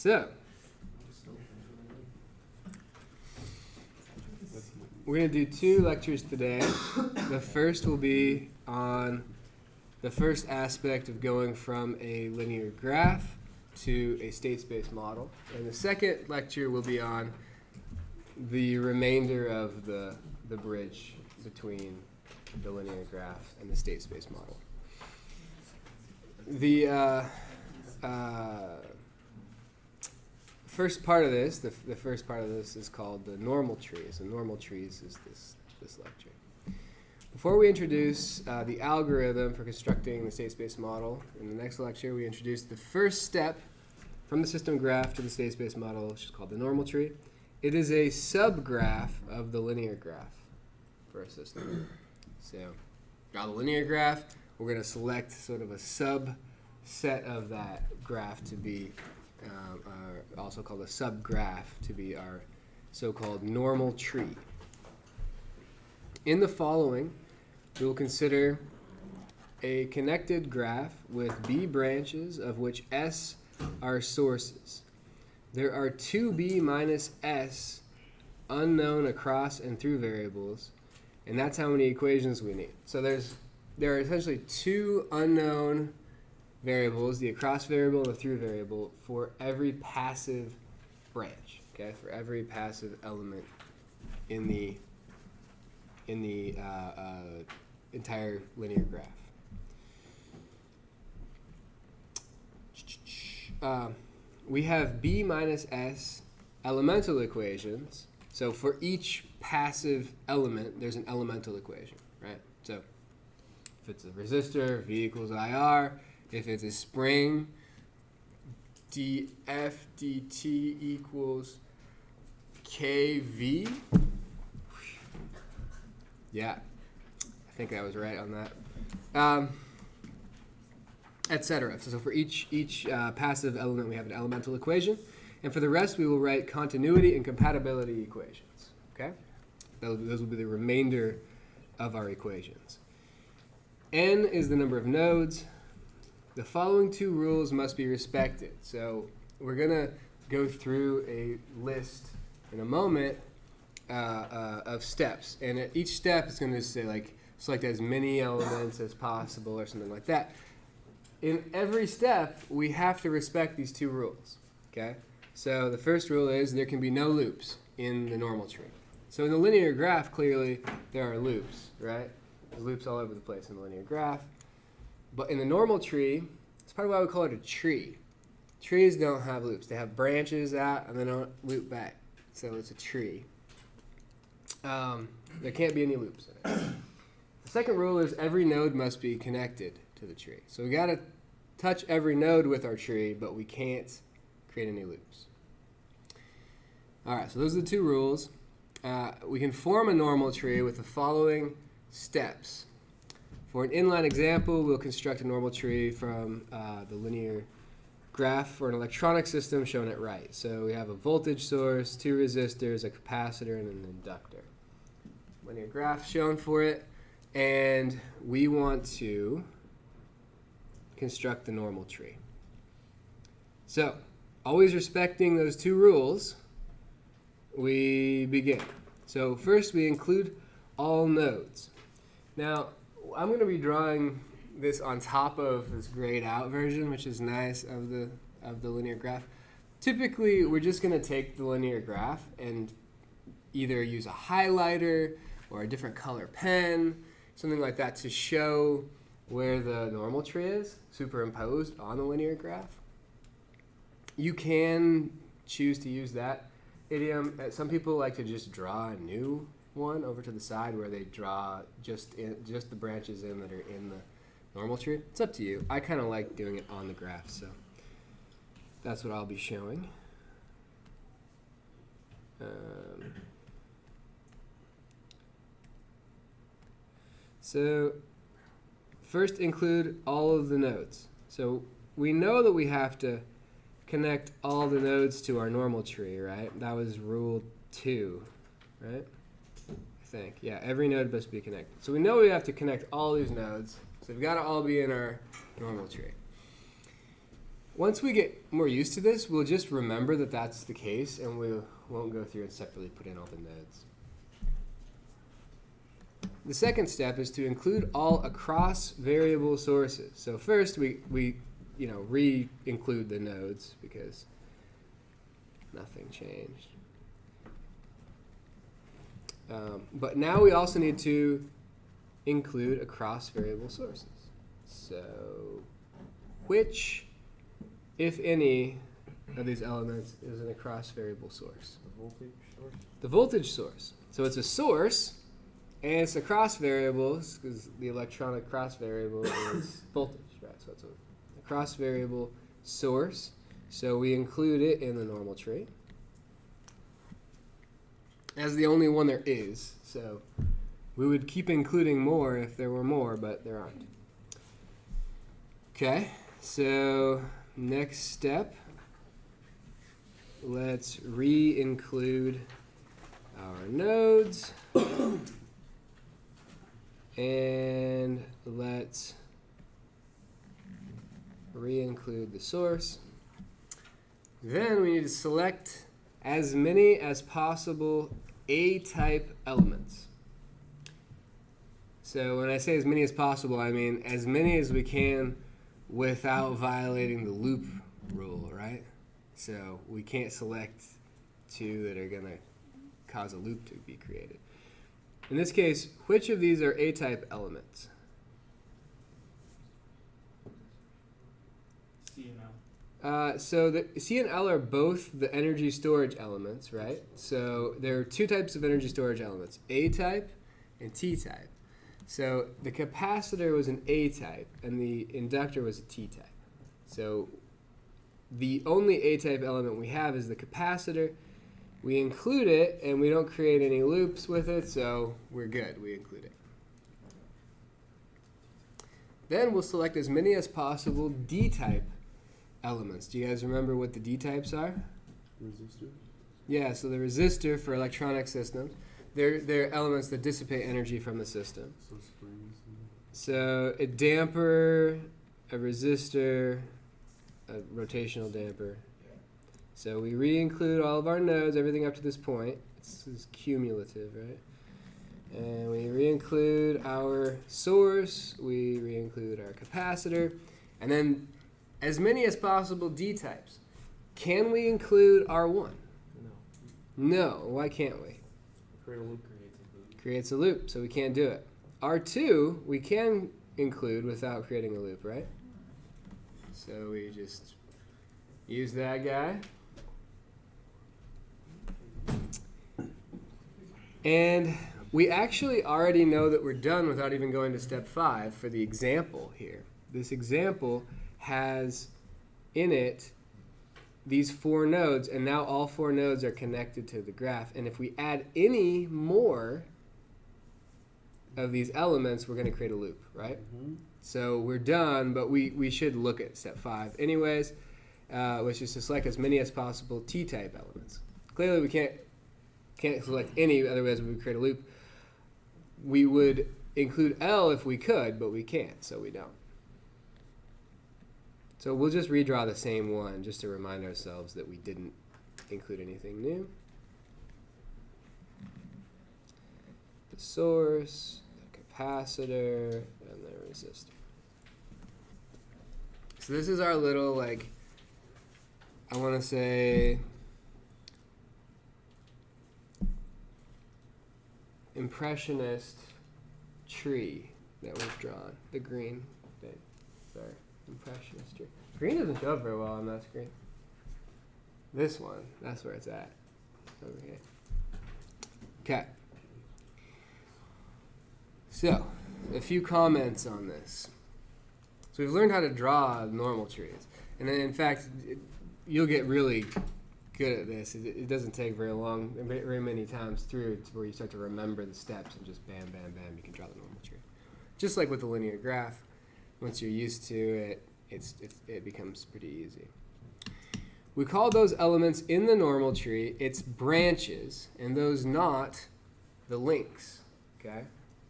So, we're going to do 2 lectures today. The first will be on the first aspect of going from a linear graph to a state space model. And the second lecture will be on the remainder of the bridge between the linear graph and the state space model. The first part of this, the first part of this is called the normal trees. And normal trees is this lecture. Before we introduce the algorithm for constructing the state space model, in the next lecture we introduce the first step from the system graph to the state space model, which is called the normal tree. It is a subgraph of the linear graph for a system. So, draw the linear graph. We're going to select sort of a subset of that graph to be also called a subgraph to be our so-called normal tree. In the following, we will consider a connected graph with B branches of which S are sources. There are 2B minus S unknown across and through variables, and that's how many equations we need. So there are essentially 2 unknown variables, the across variable and the through variable, for every passive branch, okay, for every passive element in the entire linear graph. We have B minus S elemental equations. So for each passive element, there's an elemental equation, right? So if it's a resistor, V equals IR. If it's a spring, dF dt equals kV. Yeah, I think I was right on that. Etc. So for each passive element, we have an elemental equation. And for the rest, we will write continuity and compatibility equations. Okay? Those will be the remainder of our equations. N is the number of nodes. The following 2 rules must be respected. So we're going to go through a list in a moment of steps. And at each step, it's going to say, like, select as many elements as possible or something like that. In every step, we have to respect these 2 rules. Okay? So the first rule is there can be no loops in the normal tree. So in the linear graph, clearly, there are loops, right? There's loops all over the place in the linear graph. But in the normal tree, it's part of why we call it a tree. Trees don't have loops. They have branches out and they don't loop back. So it's a tree. There can't be any loops in it. The second rule is every node must be connected to the tree. So we got to touch every node with our tree, but we can't create any loops. All right, so those are the 2 rules. We can form a normal tree with the following steps. For an inline example, we'll construct a normal tree from the linear graph for an electronic system shown at right. So we have a voltage source, 2 resistors, a capacitor, and an inductor. Linear graph shown for it. And we want to construct the normal tree. So, always respecting those 2 rules, we begin. So first we include all nodes. Now, I'm going to be drawing this on top of this grayed out version, which is nice, of the linear graph. Typically, we're just going to take the linear graph and either use a highlighter or a different color pen, something like that, to show where the normal tree is superimposed on the linear graph. You can choose to use that idiom. Some people like to just draw a new one over to the side where they draw just the branches in that are in the normal tree. It's up to you. I kind of like doing it on the graph, so that's what I'll be showing. So first include all of the nodes. So we know that we have to connect all the nodes to our normal tree, right? That was rule 2, right? I think. Yeah, every node must be connected. So we know we have to connect all these nodes. So they've got to all be in our normal tree. Once we get more used to this, we'll just remember that that's the case, and we won't go through and separately put in all the nodes. The second step is to include all across variable sources. So first we re-include the nodes because nothing changed. But now we also need to include across variable sources. So which, if any, of these elements is an across variable source? The voltage source. The voltage source. So it's a source, and it's a cross variable because the electronic cross variable is voltage, right? So it's a cross variable source. So we include it in the normal tree as the only one there is. So we would keep including more if there were more, but there aren't. Okay, so next step, let's re-include our nodes. And let's re-include the source. Then we need to select as many as possible A-type elements. So when I say as many as possible, I mean as many as we can without violating the loop rule, right? So we can't select two that are going to cause a loop to be created. In this case, which of these are A-type elements? C and L. So the C and L are both the energy storage elements, right? So there are two types of energy storage elements, A-type and T-type. So the capacitor was an A-type and the inductor was a T-type. So the only A-type element we have is the capacitor. We include it, and we don't create any loops with it, so we're good. We include it. Then we'll select as many as possible D-type elements. Do you guys remember what the D-types are? Resistors. Yeah, so the resistor for electronic systems. They're elements that dissipate energy from the system. So springs. So a damper, a resistor, a rotational damper. So we re-include all of our nodes, everything up to this point. This is cumulative, right? And we re-include our source, we re-include our capacitor, and then as many as possible D-types. Can we include R1? No, why can't we? Create a loop. Creates a loop, so we can't do it. R2 we can include without creating a loop, right? So we just use that guy. And we actually already know that we're done without even going to step 5 for the example here. This example has in it these 4 nodes, and now all 4 nodes are connected to the graph. And if we add any more of these elements, we're going to create a loop, right? Mm-hmm. So we're done, but we should look at step 5 anyways, which is to select as many as possible T-type elements. Clearly we can't select any, otherwise we would create a loop. We would include L if we could, but we can't, so we don't. So we'll just redraw the same one just to remind ourselves that we didn't include anything new. The source, the capacitor, and the resistor. So this is our little, like, I want to say, impressionist tree that we've drawn. The green thing. Sorry, impressionist tree. Green doesn't show up very well on that screen. This one, that's where it's at. Over here. Okay. So, a few comments on this. So we've learned how to draw normal trees. And then, in fact, you'll get really good at this. It doesn't take very long, very many times through to where you start to remember the steps and just bam, bam, bam, you can draw the normal tree. Just like with the linear graph, once you're used to it, it becomes pretty easy. We call those elements in the normal tree its branches, and those not the links. Okay?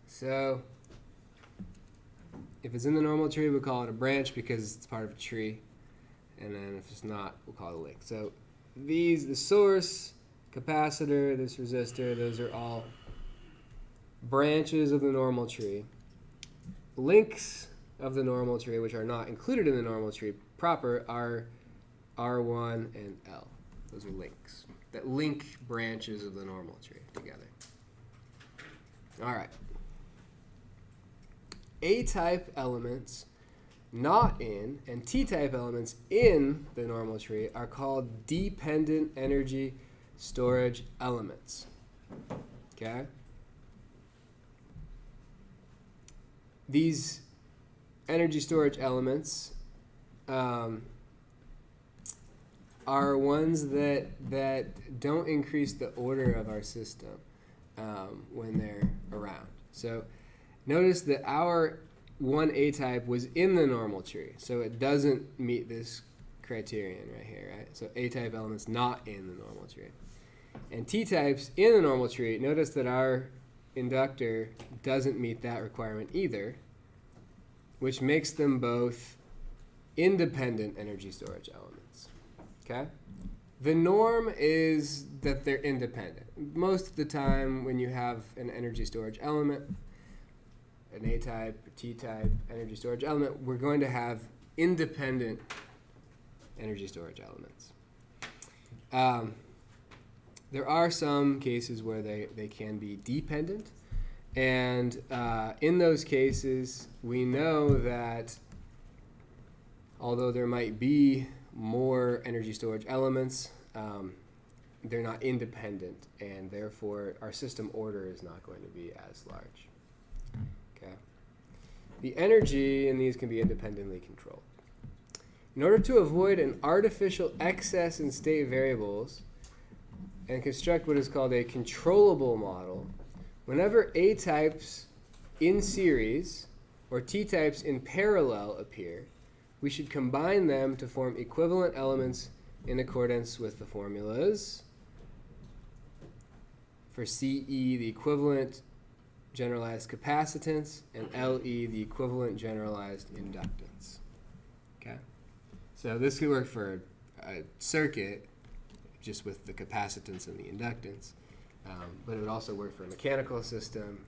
So if it's in the normal tree, we call it a branch because it's part of a tree. and then if it's not, we'll call it a link. So these, the source, capacitor, this resistor, those are all branches of the normal tree. Links of the normal tree, which are not included in the normal tree proper, are R1 and L. Those are links that link branches of the normal tree together. All right. A-type elements not in and T-type elements in the normal tree are called dependent energy storage elements. Okay? These energy storage elements are ones that don't increase the order of our system when they're around. So notice that our 1A type was in the normal tree, so it doesn't meet this criterion right here, right? So A-type elements not in the normal tree. And T-types in the normal tree, notice that our inductor doesn't meet that requirement either, which makes them both independent energy storage elements. Okay? The norm is that they're independent. Most of the time when you have an energy storage element, an A-type or T-type energy storage element, we're going to have independent energy storage elements. There are some cases where they can be dependent, and in those cases, we know that although there might be more energy storage elements, they're not independent, and therefore our system order is not going to be as large. Okay. The energy in these can be independently controlled. In order to avoid an artificial excess in state variables and construct what is called a controllable model, whenever A-types in series or T-types in parallel appear, we should combine them to form equivalent elements in accordance with the formulas. For CE, the equivalent generalized capacitance, and LE, the equivalent generalized inductance. Okay? So this could work for a circuit, just with the capacitance and the inductance, but it would also work for a mechanical system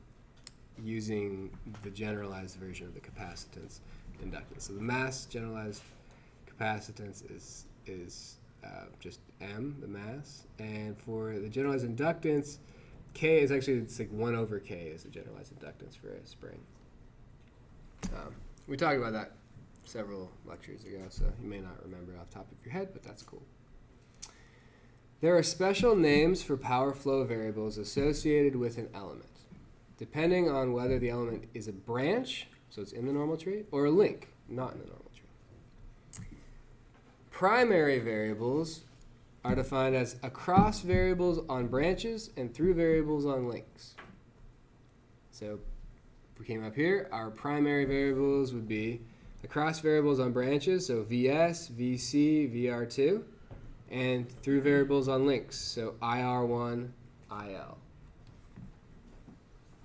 using the generalized version of the capacitance inductance. So the mass generalized capacitance is just M, the mass, and for the generalized inductance, K is actually, it's like 1 over K is the generalized inductance for a spring. We talked about that several lectures ago, so you may not remember off the top of your head, but that's cool. There are special names for power flow variables associated with an element, depending on whether the element is a branch, so it's in the normal tree, or a link, not in the normal tree. Primary variables are defined as across variables on branches and through variables on links. So if we came up here, our primary variables would be across variables on branches, so VS, VC, VR2, and through variables on links, so IR1, IL.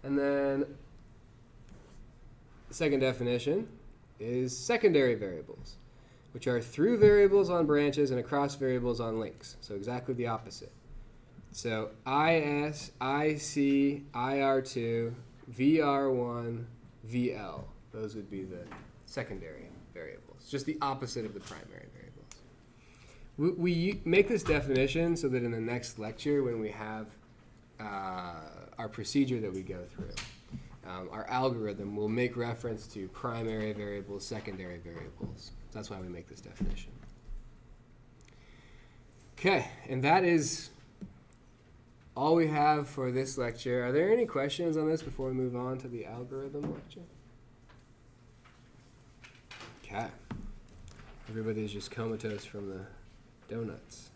And then the second definition is secondary variables, which are through variables on branches and across variables on links. So exactly the opposite. So IS, IC, IR2, VR1, VL. Those would be the secondary variables, just the opposite of the primary variables. We make this definition so that in the next lecture, when we have our procedure that we go through, our algorithm will make reference to primary variables, secondary variables. That's why we make this definition. Okay, and that is all we have for this lecture. Are there any questions on this before we move on to the algorithm lecture? Okay. Everybody's just comatose from the donuts.